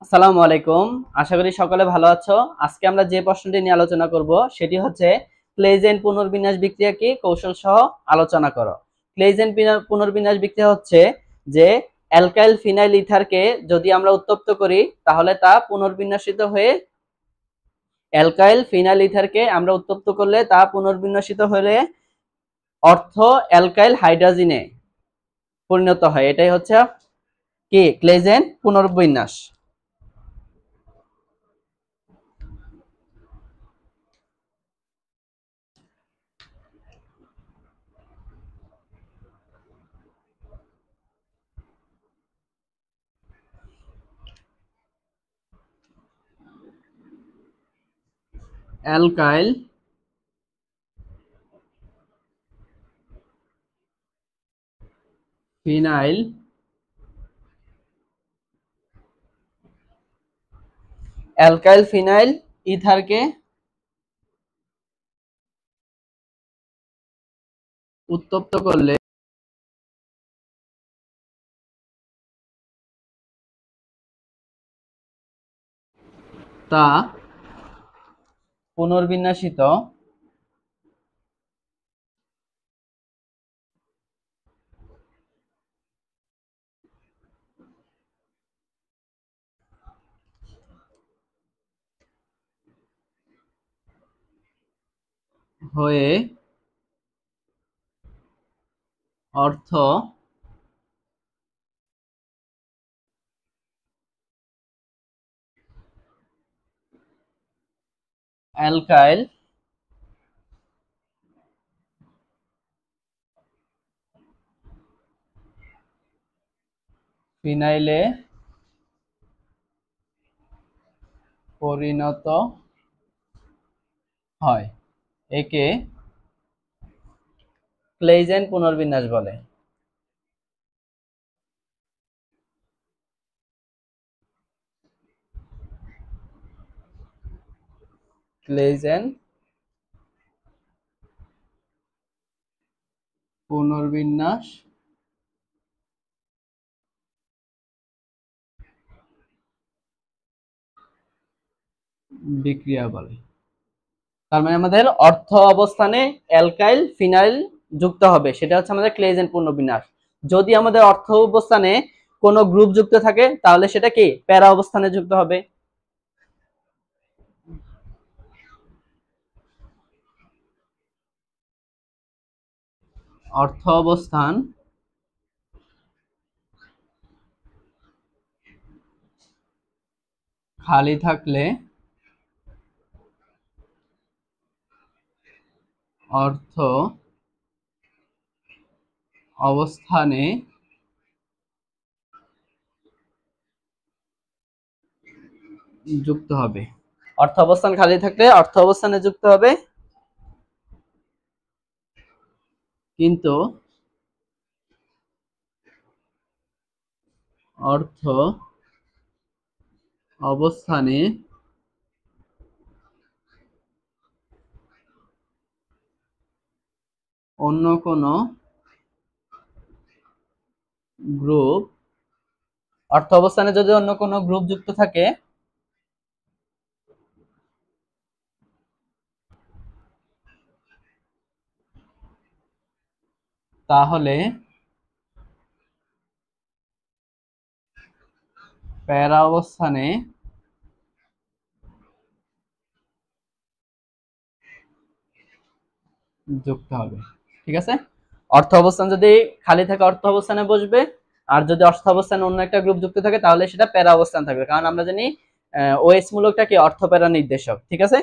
আসসালামু আলাইকুম। আশা করি সকলে ভালো আছো। আজকে আমরা যে প্রশ্নটি নিয়ে আলোচনা করব সেটি হচ্ছে ক্লেইজেন পুনর্বিন্যাস বিক্রিয়া কি, কৌশল সহ আলোচনা করো। ক্লেইজেন পুনর্বিন্যাস বিক্রিয়া হচ্ছে যে অ্যালকাইল ফিনাইল ইথারকে যদি আমরা উত্তপ্ত করি তাহলে তা পুনর্বিন্যাসিত হয়ে অ্যালকাইল ফিনাইল ইথারকে আমরা উত্তপ্ত করলে তা পুনর্বিন্যাসিত হলে অর্থ অ্যালকাইল হাইড্রোজেনে পরিণত হয়। এটাই হচ্ছে কি ক্লেইজেন পুনর্বিন্যাস। অ্যালকাইল ফিনাইল অ্যালকাইল ফিনাইল ইথারকে উত্তপ্ত করলে তা পুনর্বিন্যাসিত হয়ে অর্থ অ্যালকাইল ফিনাইলে পরিণত হয়। একে ক্লেইজেন পুনর্বিন্যাস বলে। ক্লেইজেন পুনর্বিন্যাস বিক্রিয়া বলে। তার মানে আমাদের অর্থ অবস্থানে অ্যালকাইল ফিনাইল যুক্ত হবে, সেটা হচ্ছে আমাদের ক্লেইজেন পুনর্বিন্যাস। যদি আমাদের অর্থ অবস্থানে কোনো গ্রুপ যুক্ত থাকে তাহলে সেটা কি প্যারা অবস্থানে যুক্ত হবে। অর্থ অবস্থান খালি থাকলে অর্থ অবস্থানে যুক্ত হবে। অর্থ অবস্থান খালি থাকলে অর্থ অবস্থানে যুক্ত হবে, কিন্তু অর্থ অবস্থানে অন্য কোনো গ্রুপ, অর্থ অবস্থানে যদি অন্য কোনো গ্রুপ যুক্ত থাকে তাহলে প্যারা অবস্থানে যুক্ত হবে। ঠিক আছে, অর্থ অবস্থান যদি খালি থাকে অর্থ অবস্থানে বসবে, আর যদি অর্থ অবস্থানে অন্য একটা গ্রুপ যুক্ত থাকে তাহলে সেটা প্যারা অবস্থান থাকবে, কারণ আমরা জানি ওএস মূলকটা কি অর্থ প্যারা নির্দেশক। ঠিক আছে,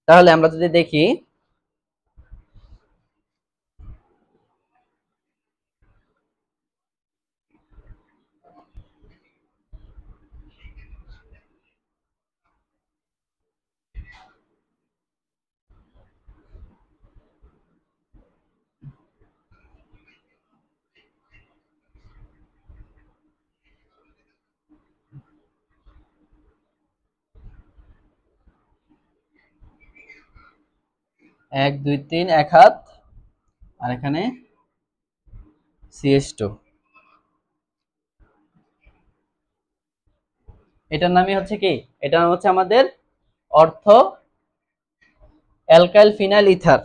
তাহলে আমরা যদি দেখি 1 2 3 এক হাত, আর এখানে CH2। এটার নামই হচ্ছে কি, এটার নাম হচ্ছে আমাদের অর্থ alkyl phenyl ether.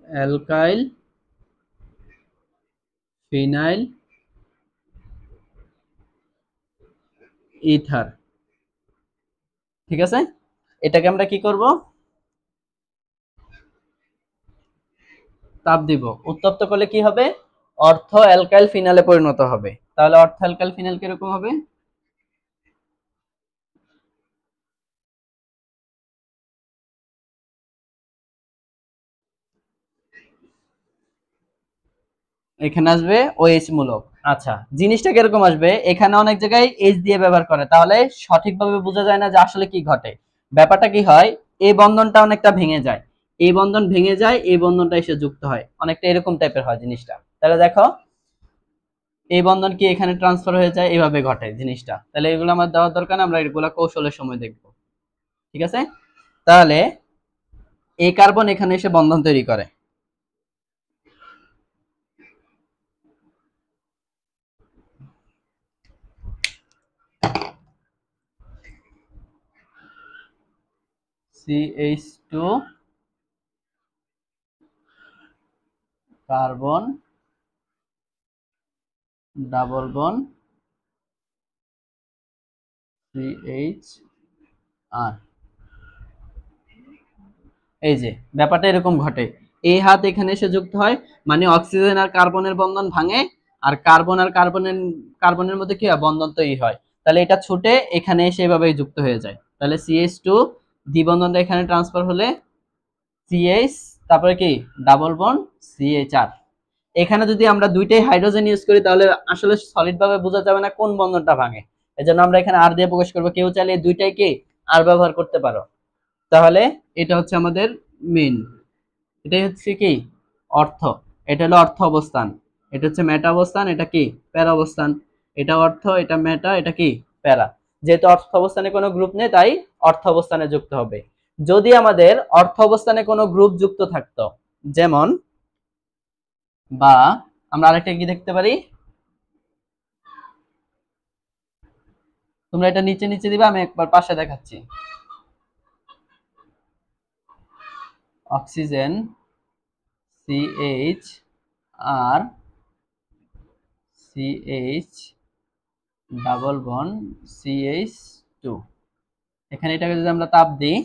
Alkyl phenyl ether, ঠিক আছে। এটাকে আমরা কি করব, তাপ দিব। উত্তপ্ত করলে কি হবে, অর্থ অ্যালকাইল ফিনালে পরিণত হবে। তাহলে অর্থ অ্যালকাইল ফিনাল কিরকম হবে, এখানে আসবে ওএইচ মূলক। আচ্ছা, জিনিসটা কিরকম আসবে, এখানে অনেক জায়গায় এইচ দিয়ে ব্যবহার করে, তাহলে সঠিকভাবে বোঝা যায় না যে আসলে কি ঘটে। ব্যাপারটা কি হয়, এই বন্ধনটা অনেকটা ভেঙে যায়, এই বন্ধন ভেঙে যায়, এই বন্ধনটা এসে যুক্ত হয়, অনেকটা এরকম টাইপের হয় জিনিসটা। তাহলে দেখো, এই বন্ধন কি এখানে ট্রান্সফার হয়ে যায়, এইভাবে ঘটে জিনিসটা। তাহলে এগুলো আমার দেওয়ার দরকার না, আমরা এগুলো কৌশলের সময় দেখব, ঠিক আছে। তাহলে এই কার্বন এখানে এসে বন্ধন তৈরি করে, CH2 carbon double bond CH আর। এই যে ব্যাপারটা এরকম ঘটে, এই হাত এখানে এসে যুক্ত হয়, মানে অক্সিজেন আর কার্বনের বন্ধন ভাঙে, আর কার্বন আর কার্বনের মধ্যে কি হয়, বন্ধন তৈরি হয়। তাহলে এটা ছুটে এখানে এসে এভাবে যুক্ত হয়ে যায়। তাহলে CH2 দ্বিবন্ধনটা এখানে ট্রান্সফার হলে CH, তারপরে কি ডাবল বন্ড CH আর। এখানে যদি আমরা দুইটাই হাইড্রোজেন ইউজ করি তাহলে আসলে সলিড ভাবে বোঝা যাবে না কোন বন্ধনটা ভাঙে। এজন্য আমরা এখানে আর দিয়ে প্রকাশ করব, কেউ চাইলে দুইটাই কি আর ব্যবহার করতে পারো। তাহলে এটা হচ্ছে আমাদের মেইন, এটাই হচ্ছে কি অর্থ, এটা হলো অর্থ অবস্থান, এটা হচ্ছে মেটা অবস্থান, এটা কি প্যারা অবস্থান। এটা অর্থ, এটা মেটা, এটা কি প্যারা। যেহেতু অর্থ অবস্থানে কোনো গ্রুপ নেই তাই অর্থ অবস্থানে যুক্ত হবে। যদি আমাদের অর্থ অবস্থানে কোনো গ্রুপ যুক্ত থাকতো, যেমন বা আমরা আরেকটা কি দেখতে পারি, তোমরা এটা নিচে নিচে দিবা, আমি একবার পাশে দেখাচ্ছি। অক্সিজেন CH আর CH ডাবল বন্ড CH2, এখানে এটাকে যদি আমরা তাপ দিই,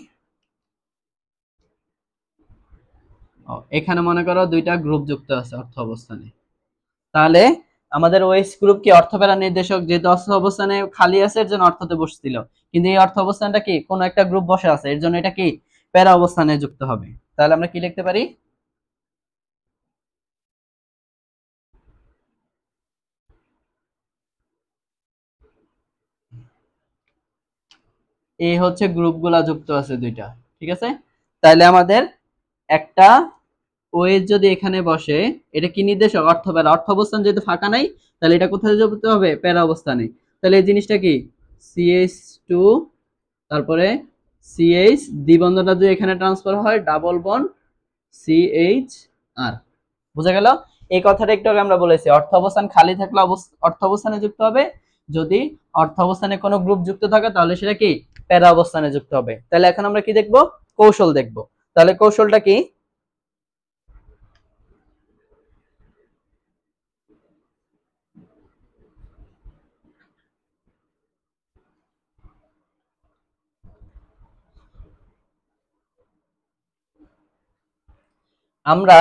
এখানে মনে করো দুইটা গ্রুপ যুক্ত আছে অর্থ অবস্থানে। তাহলে আমাদের ওএইচ গ্রুপ কি অর্থ প্যারা নির্দেশক, যেহেতু অর্থ অবস্থানে খালি আছে এর জন্য অর্থতে বসছিল, কিন্তু এই অর্থ অবস্থানটা কি কোন একটা গ্রুপ বসে আছে, এর জন্য এটা কি প্যারা অবস্থানে যুক্ত হবে। তাহলে আমরা কি লিখতে পারি, এই হচ্ছে গ্রুপগুলা যুক্ত আছে দুইটা, ঠিক আছে। তাহলে আমাদের একটা ওএইচ যদি এখানে বসে, এটা কি নির্দেশক, অর্থ প্যারা, অর্থ অবস্থান যেহেতু ফাঁকা নাই, তাহলে এটা কোথায় যেতে হবে, প্যারা অবস্থানে। তাহলে এই জিনিসটা কি CH2, তারপরে CH দ্বিবন্ধনটা যদি এখানে ট্রান্সফার হয় ডাবল বন্ড CH আর। বুঝা গেল, এই কথাটা একটু আগে আমরা বলেছি, অর্থ অবস্থান খালি থাকলে অর্থ অবস্থানে যুক্ত হবে, যদি অর্থ অবস্থানে কোনো গ্রুপ যুক্ত থাকে তাহলে সেটা কি প্যারা অবস্থানে যুক্ত হবে। তাহলে এখন আমরা কি দেখব, কৌশল দেখব। তাহলে কৌশলটা কি, আমরা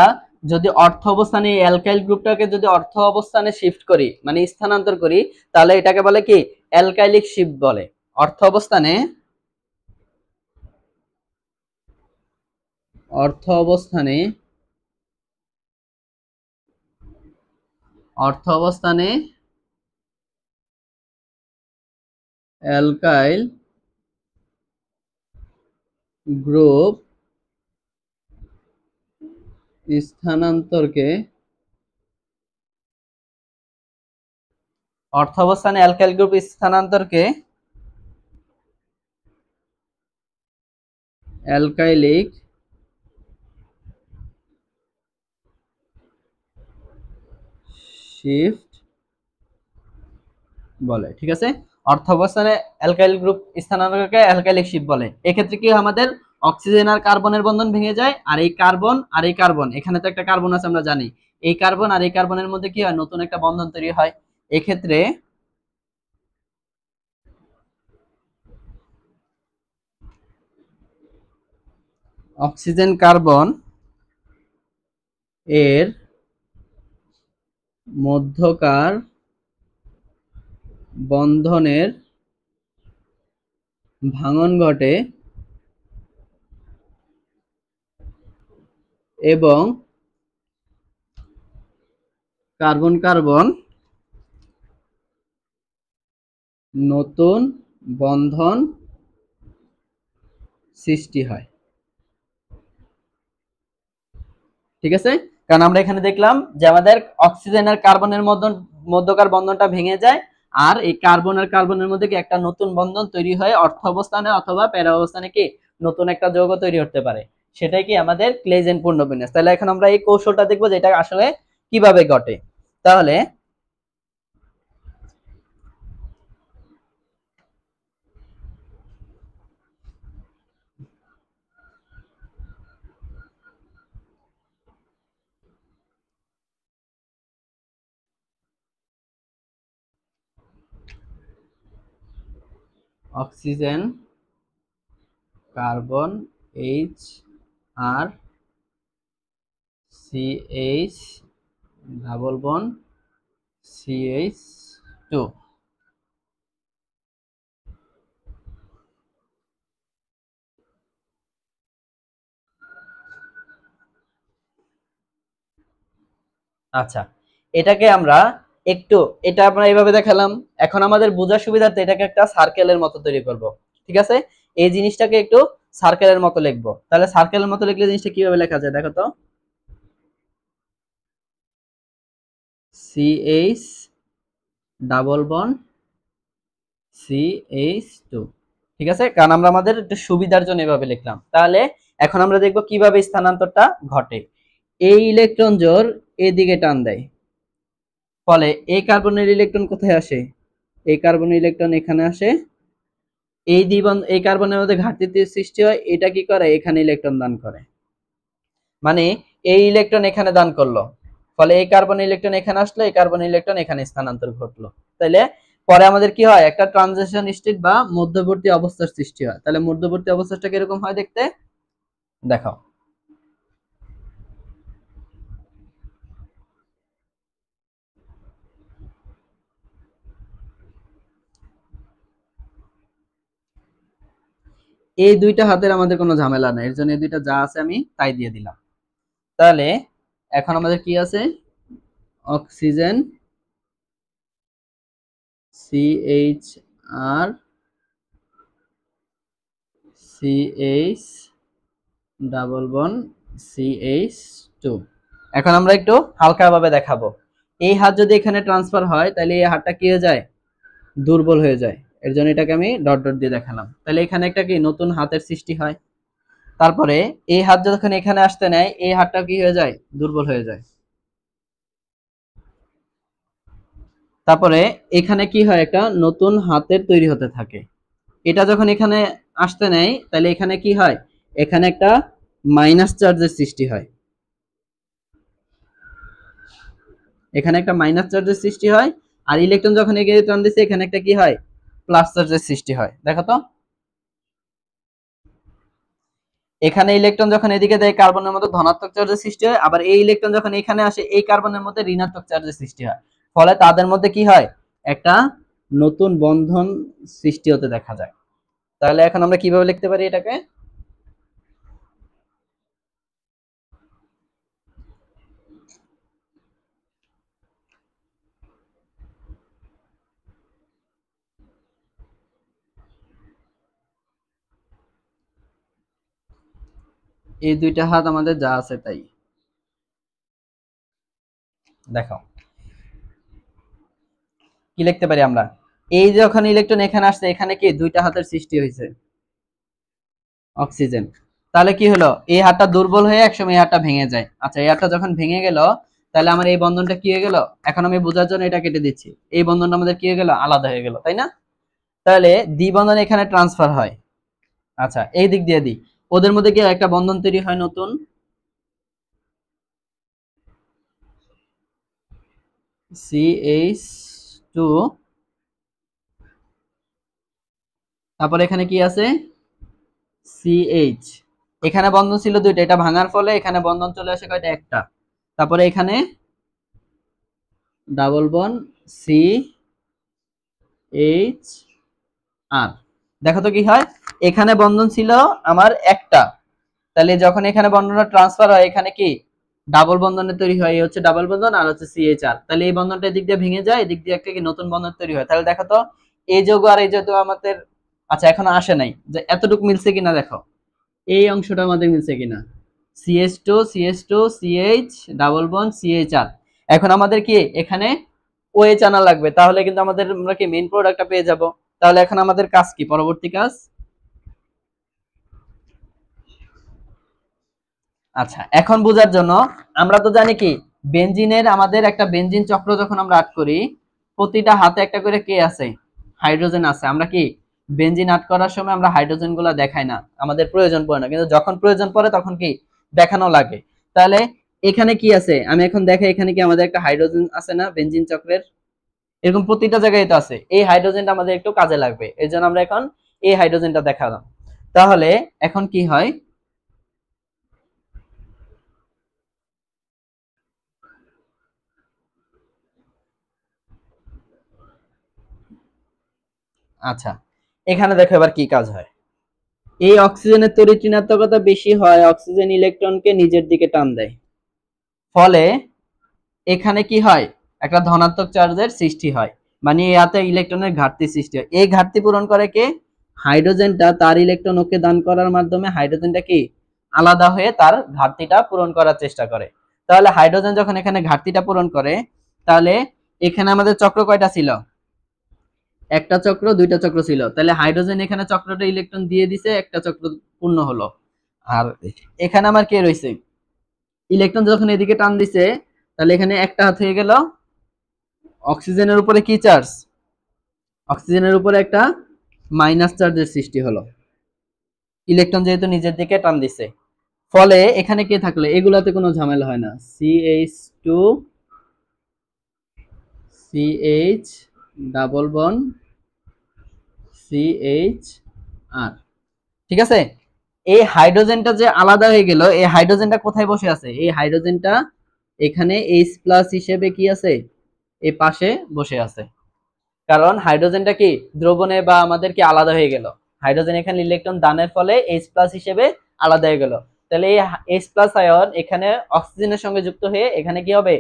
যদি অর্থ অবস্থানে অ্যালকাইল গ্রুপটাকে যদি অর্থ অবস্থানে শিফট করি, মানে স্থানান্তর করি, তাহলে এটাকে বলে কি অ্যালকাইলিক শিফট বলে। অর্থ অবস্থানে, অর্থ অবস্থানে, অর্থ অবস্থানে অ্যালকাইল গ্রুপ স্থানান্তরকে, অর্থ অবস্থানে অ্যালকাইল গ্রুপ স্থানান্তরকে অ্যালকাইলিক শিফট বলে। ঠিক আছে, অর্থ অবস্থানে অ্যালকাইল গ্রুপ স্থানান্তরকে অ্যালকাইলিক শিফট বলে। এক্ষেত্রে কি আমাদের অক্সিজেন আর কার্বনের বন্ধন ভেঙে যায়, আর এই কার্বন আর এই কার্বন, এখানে তো একটা কার্বন আছে আমরা জানি, এই কার্বন আর এই কার্বনের মধ্যে কি হয়, নতুন একটা বন্ধন তৈরি হয়। এক্ষেত্রে অক্সিজেন কার্বন এর মধ্যকার বন্ধনের ভাঙন ঘটে এবং কার্বন কার্বন নতুন বন্ধন সৃষ্টি হয়। ঠিক আছে, কারণ আমরা এখানে দেখলাম যে আমাদের অক্সিজেন আর কার্বনের মধ্যকার বন্ধনটা ভেঙে যায়, আর এই কার্বন আর কার্বনের মধ্যে কি একটা নতুন বন্ধন তৈরি হয় অর্থ অবস্থানে অথবা প্যারা অবস্থানে, কি নতুন একটা যৌগ তৈরি করতে পারে, সেটাই কি আমাদের ক্লেজেন পূর্ণবিন্যাস। তাহলে এখন আমরা এই কৌশলটা দেখবো যে এটা আসলে কিভাবে ঘটে। তাহলে oxygen carbon H R CH double bond CH2। আচ্ছা, এটাকে আমরা একটু, এটা আমরা এইভাবে দেখালাম, এখন আমাদের বোঝার সুবিধার্থে এটাকে একটা সার্কেলের মতো তৈরি করব। ঠিক আছে, এই জিনিসটাকে একটু সার্কেলের মতো লিখবো। তাহলে সার্কেলের মতো লিখলে জিনিসটা কিভাবে লেখা যায় দেখো তো, CH ডাবল বন্ড CH2। ঠিক আছে, কারণ আমরা আমাদের একটু সুবিধার জন্য এভাবে লিখলাম। তাহলে এখন আমরা দেখব কিভাবে স্থানান্তরটা ঘটে। এই ইলেকট্রন জোড় এদিকে টান দেয়, ফলে এই কার্বনের ইলেকট্রন কোথায় আসে, এই কার্বনের ইলেকট্রন এখানে আসে, এই দ্বিবন্ধ এই কার্বনের মধ্যে ঘাটতি সৃষ্টি হয়, এটা কি করে এখানে ইলেকট্রন দান করে, মানে এই ইলেকট্রন এখানে দান করলো, ফলে এই কার্বন ইলেকট্রন এখানে আসলো, এই কার্বন ইলেকট্রন এখানে স্থানান্তর ঘটলো। তাইলে পরে আমাদের কি হয়, একটা ট্রানজিশন স্টেট বা মধ্যবর্তী অবস্থার সৃষ্টি হয়। তাহলে মধ্যবর্তী অবস্থাটা কিরকম হয় দেখতে দেখাও। এই দুইটা হাতের আমাদের কোনো ঝামেলা নাই, এর জন্য এই দুইটা যা আছে আমি তাই দিয়ে দিলাম। তাহলে এখন আমাদের কি আছে, অক্সিজেন CH আর CH ডাবল বন্ড CH2। এখন আমরা একটু হালকাভাবে দেখাবো, এই হাত যদি এখানে ট্রান্সফার হয় তাহলে এই হাতটা কি হয়ে যায়, দুর্বল হয়ে যায়। এর জন্য এটাকে আমি ডট ডট দিয়ে দেখালাম। তাহলে এখানে একটা কি নতুন হাতের সৃষ্টি হয়। তারপরে এই হাত যখন এখানে আসতে নেয়, এই হাতটা কি হয়ে যায়, দুর্বল হয়ে যায়। তারপরে এখানে কি হয়, একটা নতুন হাতের তৈরি হতে থাকে। এটা যখন এখানে আসতে নেয় তাহলে এখানে কি হয়, এখানে একটা মাইনাস চার্জের সৃষ্টি হয়, এখানে একটা মাইনাস চার্জের সৃষ্টি হয়। আর ইলেকট্রন যখন এগিয়ে টান দিচ্ছে, এখানে একটা কি হয়, প্লাস চার্জের সৃষ্টি হয়। দেখো তো, এখানে ইলেকট্রন যখন এদিকে দেয় কার্বনের মধ্যে ধনাত্মক চার্জের সৃষ্টি হয়, আবার এই ইলেকট্রন যখন এখানে আসে এই কার্বনের মধ্যে ঋণাত্মক চার্জের সৃষ্টি হয়, ফলে তাদের মধ্যে কি হয়, একটা নতুন বন্ধন সৃষ্টি হতে দেখা যায়। তাহলে এখন আমরা কিভাবে লিখতে পারি এটাকে, এই দুইটা হাত আমাদের যা আছে তাই দেখো কি লিখতে পারি আমরা, এই যখন ইলেকট্রন এখানে আসছে, এখানে কি দুইটা হাতের সৃষ্টি হয়েছে অক্সিজেন। তাহলে কি হলো, এই হাতটা দুর্বল হয়ে একসময় এই হাতটা ভেঙে যায়। আচ্ছা, এই হাতটা যখন ভেঙে গেল, তাহলে আমার এই বন্ধনটা কি হয়ে গেল, এখন আমি বোঝার জন্য এটা কেটে দিচ্ছি, এই বন্ধনটা আমাদের কি হয়ে গেল, আলাদা হয়ে গেল, তাই না? তাহলে দ্বিবন্ধন এখানে ট্রান্সফার হয়। আচ্ছা, এই দিক দিয়ে দিই, ওদের মধ্যে কি একটা বন্ধন তৈরি হয় নতুন, CH2, তারপর এখানে কি আছে, CH, এখানে বন্ধন ছিল দুইটা, এটা ভাঙার ফলে এখানে বন্ধন চলে আসে কয়টা, একটা। তারপরে এখানে ডাবল বন্ড CH, দেখো তো কি হয়, এখানে বন্ধন ছিল আমার একটা, তাহলে যখন এখানে বন্ধনটা ট্রান্সফার হয় এখানে কি ডাবল বন্ধনের তৈরি হয়, এই হচ্ছে ডাবল বন্ধন আর হচ্ছে CH, তাহলে এই বন্ধনটা এদিক দিয়ে ভেঙে যায়, এদিক দিয়ে একটা কি নতুন বন্ধন তৈরি হয়। তাহলে দেখো তো এই যৌগ আর এই যৌগ আমাদের, আচ্ছা এখনো আসে নাই, যে এতটুকু মিলছে কিনা দেখো, এই অংশটা আমাদের মিলছে কিনা, CH2 CH2 CH double bond CH, এখন আমাদের কি এখানে OH আনা লাগবে, তাহলে কিন্তু আমাদের আমরা কি মেইন প্রোডাক্টটা পেয়ে যাব। তাহলে এখন আমাদের কাজ কি, পরবর্তী কাজ, আচ্ছা এখন বোঝার জন্য, আমরা তো জানি কি বেনজিনের, আমাদের একটা বেনজিন চক্র যখন আমরা আট করি, প্রতিটা হাতে একটা করে কে আছে, হাইড্রোজেন আছে। আমরা কি বেনজিন আট করার সময় আমরা হাইড্রোজেন গুলা দেখাই না, আমাদের প্রয়োজন পড়ে না, কিন্তু যখন প্রয়োজন পড়ে তখন কি দেখানো লাগে। তাহলে এখানে কি আছে, আমি এখন দেখাই, এখানে কি আমাদের একটা হাইড্রোজেন আছে না বেনজিন চক্রের, এরকম প্রতিটা জায়গায় তো আছে, এই হাইড্রোজেনটা আমাদের একটু কাজে লাগবে, এই জন্য আমরা এখন এই হাইড্রোজেনটা দেখালাম। তাহলে এখন কি হয়, আচ্ছা এখানে দেখো এবার কি কাজ হয়, এই অক্সিজেনের তড়িৎ ঋণাত্মকতা বেশি হয়, অক্সিজেন ইলেকট্রনকে নিজের দিকে টান দেয়, ফলে এখানে কি হয়, একটা ধনাত্মক চার্জের সৃষ্টি হয়, মানে ইয়াতে ইলেকট্রনের ঘাটতি সৃষ্টি হয়। এই ঘাটতি পূরণ করে কে, হাইড্রোজেনটা তার ইলেকট্রন ওকে দান করার মাধ্যমে হাইড্রোজেনটা কি আলাদা হয়ে তার ঘাটতিটা পূরণ করার চেষ্টা করে। তাহলে হাইড্রোজেন যখন এখানে ঘাটতিটা পূরণ করে, তাহলে এখানে আমাদের চক্র কয়টা ছিল, একটা চক্র দুইটা চক্র ছিল, তাহলে হাইড্রোজেন এখানে চক্রটা ইলেকট্রন দিয়ে দিছে, একটা চক্র পূর্ণ হলো। আর এখানে আমার কে রয়েছে, ইলেকট্রন যখন এদিকে টান দিছে, তাহলে এখানে একটা হাত হয়ে গেল, অক্সিজেনের উপরে কি চার্জ, অক্সিজেনের উপরে একটা মাইনাস চার্জের সৃষ্টি হলো, ইলেকট্রন যেহেতু নিজের দিকে টান দিছে, ফলে এখানে কে থাকলো, এগুলাতে কোনো ঝামেলা হয় না, CH2 CH double bond CH, ঠিক আছে। এই হাইড্রোজেনটা যে আলাদা হয়ে গেল, এই হাইড্রোজেনটা কোথায় বসে আছে, এই হাইড্রোজেনটা এখানে H+ হিসেবে কি আছে, এই পাশে বসে আছে, কারণ হাইড্রোজেনটা কি দ্রবণে বা আমাদের কি আলাদা হয়ে গেল, হাইড্রোজেন এখানে ইলেকট্রন দানের ফলে H+ হিসেবে আলাদা হয়ে গেল। তাহলে এই H+ আয়ন এখানে অক্সিজেনের সঙ্গে যুক্ত হয়ে এখানে কি হবে,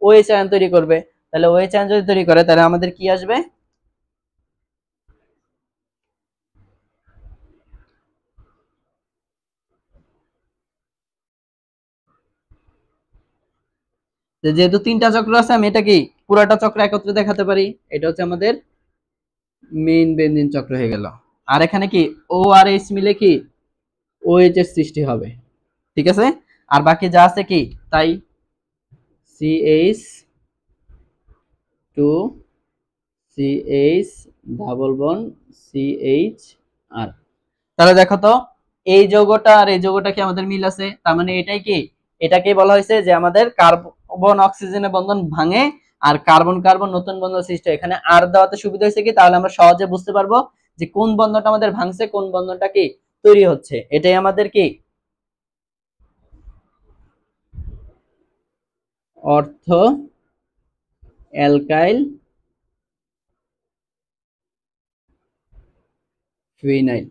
OH আয়ন তৈরি করবে। তাহলে OH আয়ন যদি তৈরি করে, তাহলে আমাদের কি আসবে, যেহেতু তিনটা চক্র আছে, আমি এটা কি পুরাটা চক্র একত্রে দেখাতে পারি, এটা হচ্ছে আমাদের মেইন বেনজিন চক্র হয়ে গেল। আর এখানে কি ও আর এইচ মিলে কি OH এর সৃষ্টি হবে, ঠিক আছে। আর বাকি যা আছে কি তাই, CH2 CH double bond CH। তাহলে দেখো তো এই যৌগটা আর এই যৌগটা কি আমাদের মিল আছে, তার মানে এটাই কি, এটাকেই বলা হয়েছে যে আমাদের কার্বন অক্সিজেনের বন্ধন ভাঙে আর কার্বন কার্বন নতুন বন্ধন সৃষ্টি হয়। এখানে আর দেওয়াতে সুবিধা হয়েছে কি, তাহলে আমরা সহজে বুঝতে পারবো যে কোন বন্ধনটা আমাদের ভাঙছে, কোন বন্ধনটা কি তৈরি হচ্ছে, এটাই আমাদের কি অর্থ অ্যালকাইল ফিনাইল,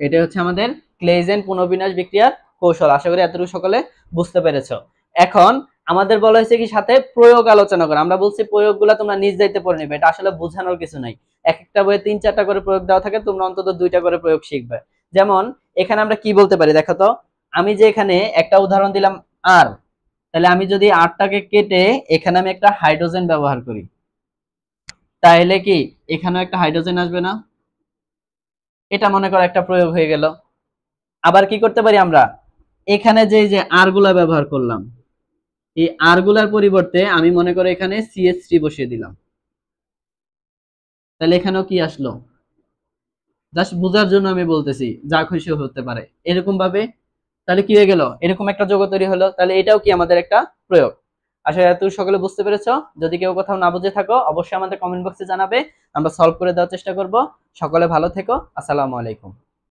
এটা হচ্ছে আমাদের ক্লেজেন পুনর্বিন্যাস বিক্রিয়ার কৌশল। আশা করি এতটুকু সকলে বুঝতে পেরেছো। এখন আমাদের বলা হয়েছে কি সাথে প্রয়োগ আলোচনা করো, আমরা বলছি প্রয়োগগুলো তোমরা নিজ দায়িত্বে পড়ে নেবে, এটা আসলে বোঝানোর কিছু নাই, এক একটা বইয়ে 3-4টা করে প্রয়োগ দেওয়া থাকে, তোমরা অন্তত 2টা করে প্রয়োগ শিখবে। যেমন এখানে আমরা কি বলতে পারি দেখো তো, আমি যে এখানে একটা উদাহরণ দিলাম আর, তাহলে আমি যদি আরটাকে কেটে এখানে আমি একটা হাইড্রোজেন ব্যবহার করি, তাহলে কি এখানেও একটা হাইড্রোজেন আসবে না, এটা মনে করো একটা প্রয়োগ হয়ে গেল। আবার কি করতে পারি আমরা, এখানে যে আর গুলা ব্যবহার করলাম, এই আর গুলার পরিবর্তে আমি মনে করি এখানে CH3 বসিয়ে দিলাম, তাহলে এখানেও কি আসলো? জাস্ট বোঝার জন্য আমি বলতেছি, যা খুশি হতে পারে এরকম ভাবে। তাহলে কি হয়ে গেল, এরকম একটা যৌগ তৈরি হলো। তাহলে এটাও কি আমাদের একটা প্রয়োগ। আশা করি তুমি সকলে বুঝতে পেরেছো। যদি কেউ কোথাও না বুঝে থাকো অবশ্যই আমাদের কমেন্ট বক্সে জানাবে, আমরা সলভ করে দেওয়ার চেষ্টা করব। সকলে ভালো থেকো, আসসালামু আলাইকুম।